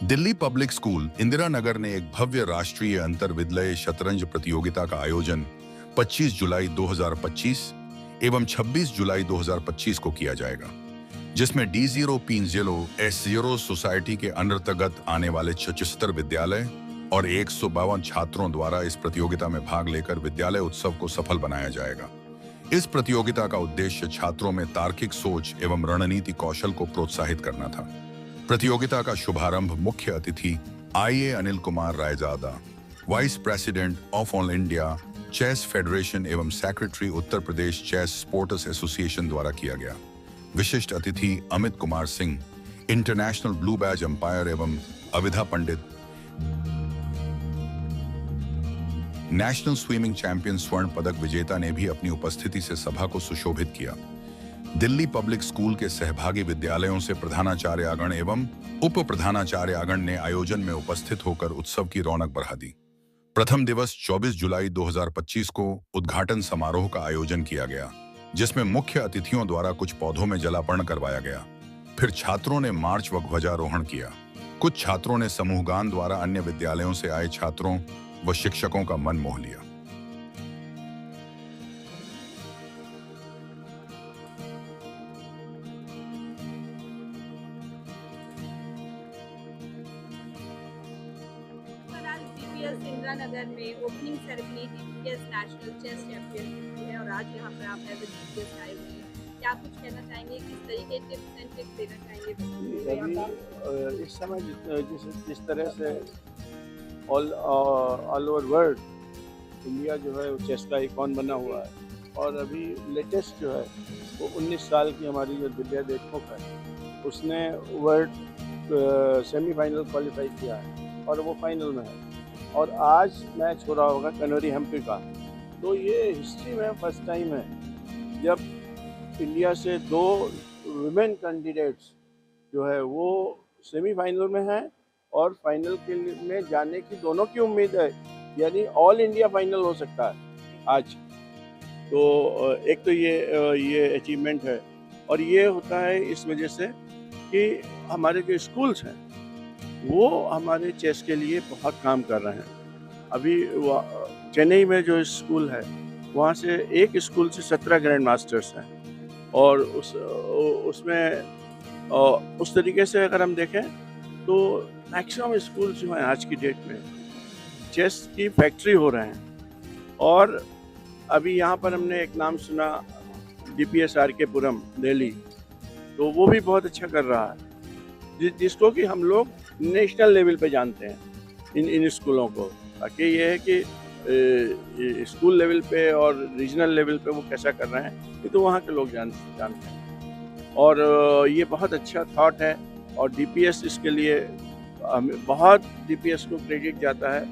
Delhi public school Indira Nagar ने एक भव्य राष्ट्रीय अंतर विद्यालय शतरंज प्रतियोगिता का आयोजन 25 जुलाई 2025 एवं 26 जुलाई 2025 को किया जाएगा, जिसमें D0 P0 S0 सोसाइटी के अंतर्गत आने वाले 76 विद्यालय और 152 छात्रों द्वारा इस प्रतियोगिता में भाग लेकर विद्यालय उत्सव को सफल बनाया जाएगा। इस प्रतियोगिता का उद्देश्य छात्रों में तार्किक सोच एवं रणनीति कौशल को प्रोत्साहित करना था। प्रतियोगिता का शुभारंभ मुख्य अतिथि IA Anil Kumar Raizada, vice president of all India chess federation एवं secretary Uttar Pradesh chess sports association द्वारा किया गया। विशिष्ट अतिथि Amit Kumar Singh, international blue badge umpire एवं Avidha Pandit, national swimming champion स्वर्ण पदक विजेता ने भी अपनी उपस्थिति से सभा को सुशोभित किया। दिल्ली पब्लिक स्कूल के सहभागी विद्यालयों से प्रधानाचार्यगण एवं उप प्रधानाचार्यगण ने आयोजन में उपस्थित होकर उत्सव की रौनक बढ़ा दी। प्रथम दिवस 24 जुलाई 2025 को उद्घाटन समारोह का आयोजन किया गया, जिसमें मुख्य अतिथियों द्वारा कुछ पौधों में जलार्पण करवाया गया। फिर छात्रों ने मार्च व ध्वजारोहण किया। कुछ छात्रों ने समूह गान द्वारा अन्य विद्यालयों से आए छात्रों व शिक्षकों का मन मोह लिया। DPS इंदिरा नगर में opening ceremony DPS national chess championship है और आज यहाँ पर आप एज DPS आए हुए हैं। क्या कुछ कहना चाहेंगे, किस तरीके के टिप्स एंड ट्रिक्स देना चाहेंगे? अभी इस समय जिस तरह से ऑल ओवर वर्ल्ड इंडिया जो है चेस का आइकॉन बना हुआ है और अभी लेटेस्ट जो है वो 19 साल की हमारी जो दिव्या देशमुख है उसने वर्ल्ड सेमीफाइनल क्वालिफाई किया है और वो फाइनल में है और आज मैच हो रहा होगा कनोरी हम्पी का। तो ये हिस्ट्री में फर्स्ट टाइम है जब इंडिया से 2 वुमेन कैंडिडेट्स जो है वो सेमीफाइनल में हैं और फाइनल के में जाने की दोनों की उम्मीद है, यानी ऑल इंडिया फाइनल हो सकता है आज। तो एक तो ये अचीवमेंट है और ये होता है इस वजह से कि हमारे जो स्कूल्स हैं वो हमारे चेस के लिए बहुत काम कर रहे हैं। अभी चेन्नई में जो स्कूल है वहाँ से एक स्कूल से 17 ग्रैंड मास्टर्स हैं और उसमें उस तरीके से अगर हम देखें तो मैक्सिमम स्कूल जो हैं आज की डेट में चेस की फैक्ट्री हो रहे हैं। और अभी यहाँ पर हमने एक नाम सुना DPS RK पुरम दिल्ली, तो वो भी बहुत अच्छा कर रहा है जिसको कि हम लोग नेशनल लेवल पे जानते हैं इन स्कूलों को। ताकि ये है कि स्कूल लेवल पे और रीजनल लेवल पे वो कैसा कर रहे हैं ये तो वहाँ के लोग जानते हैं और ये बहुत अच्छा थॉट है और DPS इसके लिए हमें बहुत DPS को क्रेडिट जाता है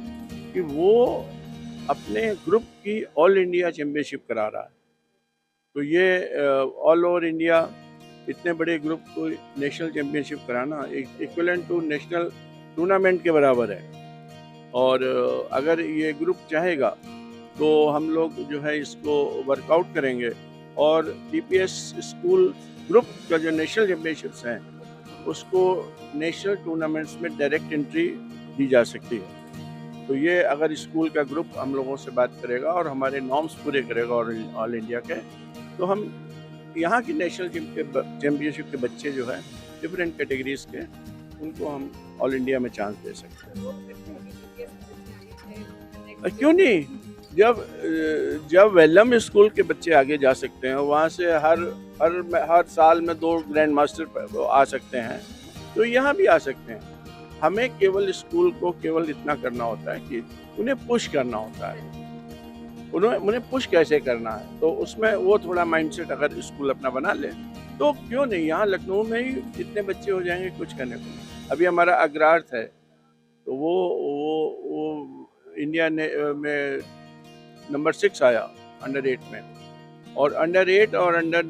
कि वो अपने ग्रुप की ऑल इंडिया चैम्पियनशिप करा रहा है। तो ये ऑल ओवर इंडिया इतने बड़े ग्रुप को नेशनल चैम्पियनशिप कराना इक्विवेलेंट टू नेशनल टूर्नामेंट के बराबर है। और अगर ये ग्रुप चाहेगा तो हम लोग जो है इसको वर्कआउट करेंगे और DPS स्कूल ग्रुप का जो नेशनल चैम्पियनशिप्स हैं उसको नेशनल टूर्नामेंट्स में डायरेक्ट एंट्री दी जा सकती है। तो ये अगर स्कूल का ग्रुप हम लोगों से बात करेगा और हमारे नॉर्म्स पूरे करेगा और ऑल इंडिया के, तो हम यहाँ की नेशनल चैम्पियनशिप के बच्चे जो है डिफरेंट कैटेगरीज के उनको हम ऑल इंडिया में चांस दे सकते हैं। क्यों नहीं, जब वेलम स्कूल के बच्चे आगे जा सकते हैं, वहाँ से हर साल में 2 ग्रैंड मास्टर आ सकते हैं, तो यहाँ भी आ सकते हैं। हमें केवल स्कूल को केवल इतना करना होता है कि उन्हें पुश करना होता है। उन्हें पुश कैसे करना है, तो उसमें वो थोड़ा माइंडसेट अगर स्कूल अपना बना ले तो क्यों नहीं, यहाँ लखनऊ में ही इतने बच्चे हो जाएंगे कुछ करने को। अभी हमारा अग्रार्थ है तो वो इंडिया में नंबर 6 आया अंडर 8 में और अंडर 8 और अंडर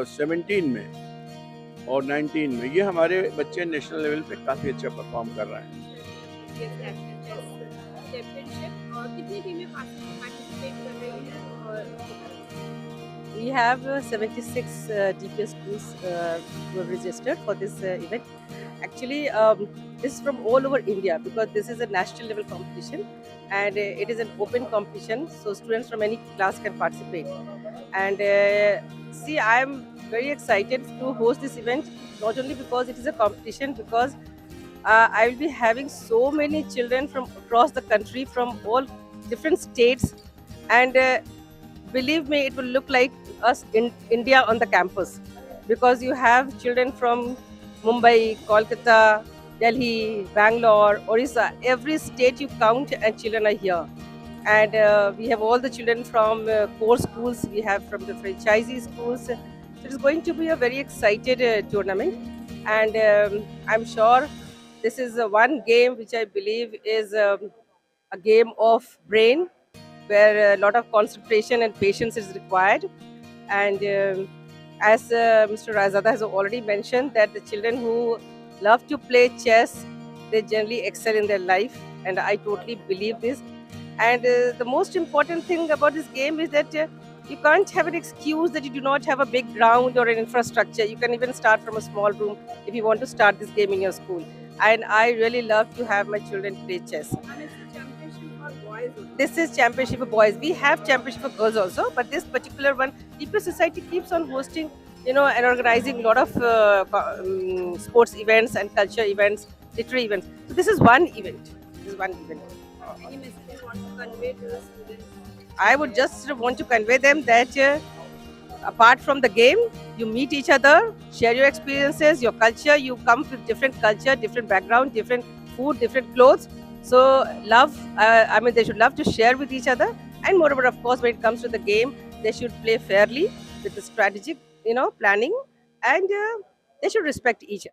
17 में और 19 में ये हमारे बच्चे नेशनल लेवल पे काफ़ी अच्छा परफॉर्म कर रहे हैं। We have 76 DPS schools who have registered for this event Actually, this is from all over India because this is a national level competition and it is an open competition, so students from any class can participate. And see, I'm very excited to host this event, not only because it is a competition, because I will be having so many children from across the country, from all different states, and believe me, it will look like us in India on the campus because you have children from Mumbai, Kolkata, Delhi, Bangalore, Orissa. Every state you count, and children are here. And we have all the children from core schools. We have from the franchisee schools. So it is going to be a very excited tournament, and I'm sure this is one game which I believe is a game of brain where a lot of concentration and patience is required. And as Mr. Razada has already mentioned, that the children who love to play chess, they generally excel in their life, and I totally believe this. And the most important thing about this game is that you can't have an excuse that you do not have a big ground or an infrastructure. You can even start from a small room if you want to start this game in your school. And I really love to have my children play chess. And it's a championship for boys only. This is championship for boys. We have championship for girls also, but this particular one, DPO Society keeps on hosting, and organizing a lot of sports events and culture events, literary events. So this is one event. This is one event. Any message you want to convey to the students? I would just want to convey them that apart from the game, you meet each other, share your experiences, your culture. You come with different culture, different background, different food, different clothes. So love. They should love to share with each other. And moreover, of course, when it comes to the game, they should play fairly with the strategic, planning, and they should respect each